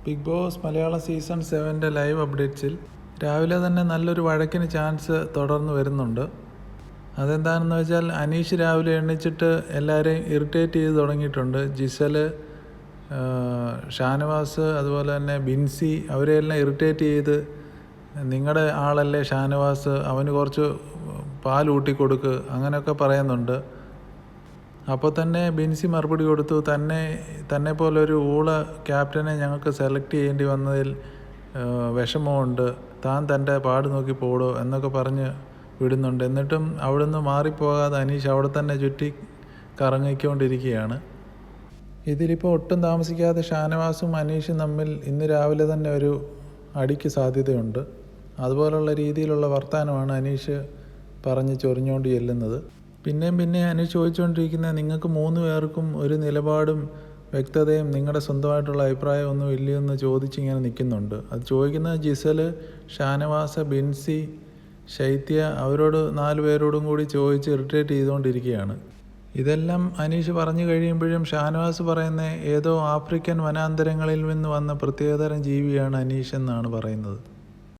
Big boss Malayalam season 7 live അപ്ഡേറ്റ്സിൽ രാവിലെ തന്നെ നല്ലൊരു വഴക്കിന് ചാൻസ് തുടർന്ന് വരുന്നുണ്ട്. അതെന്താണെന്ന് വെച്ചാൽ അനീഷ് രാവിലെ എണ്ണിച്ചിട്ട് എല്ലാവരെയും ഇറിറ്റേറ്റ് ചെയ്ത് തുടങ്ങിയിട്ടുണ്ട്. ജിസൽ, ഷാനവാസ്, അതുപോലെ തന്നെ ബിൻസി, അവരെയെല്ലാം ഇറിറ്റേറ്റ് ചെയ്ത് നിങ്ങളുടെ ആളല്ലേ ഷാനവാസ്, അവന് കുറച്ച് പാൽ ഊട്ടിക്കൊടുക്ക് അങ്ങനെയൊക്കെ പറയുന്നുണ്ട്. അപ്പോൾ തന്നെ ബിൻസി മറുപടി കൊടുത്തു, തന്നെ പോലൊരു ഊള ക്യാപ്റ്റനെ ഞങ്ങൾക്ക് സെലക്ട് ചെയ്യേണ്ടി വന്നതിൽ വിഷമമുണ്ട്, താൻ തൻ്റെ പാട് നോക്കി പോടോ എന്നൊക്കെ പറഞ്ഞ് വിടുന്നുണ്ട്. എന്നിട്ടും അവിടുന്ന് മാറിപ്പോകാതെ അനീഷ് അവിടെ തന്നെ ചുറ്റി കറങ്ങിക്കൊണ്ടിരിക്കുകയാണ്. ഇതിലിപ്പോൾ ഒട്ടും താമസിക്കാതെ ഷാനവാസും അനീഷും തമ്മിൽ ഇന്ന് രാവിലെ തന്നെ ഒരു അടിക്ക് സാധ്യതയുണ്ട്. അതുപോലുള്ള രീതിയിലുള്ള വർത്തമാനമാണ് അനീഷ് പറഞ്ഞ് ചൊറിഞ്ഞുകൊണ്ട് ചെല്ലുന്നത്. പിന്നെ അനീഷ് ചോദിച്ചുകൊണ്ടിരിക്കുന്നത്, നിങ്ങൾക്ക് 3 പേർക്കും ഒരു നിലപാടും വ്യക്തതയും നിങ്ങളുടെ സ്വന്തമായിട്ടുള്ള അഭിപ്രായം ഒന്നും ഇല്ലയെന്ന് ചോദിച്ചിങ്ങനെ നിൽക്കുന്നുണ്ട്. അത് ചോദിക്കുന്നത് ജിസൽ, ഷാനവാസ്, ബിൻസി, ശൈത്യ, അവരോട് 4 പേരോടും കൂടി ചോദിച്ച് ഇറിറ്റേറ്റ് ചെയ്തുകൊണ്ടിരിക്കുകയാണ്. ഇതെല്ലാം അനീഷ് പറഞ്ഞു കഴിയുമ്പോഴും ഷാനവാസ് പറയുന്ന ഏതോ ആഫ്രിക്കൻ വനാന്തരങ്ങളിൽ നിന്ന് വന്ന പ്രത്യേകതരം ജീവിയാണ് അനീഷ് എന്നാണ് പറയുന്നത്.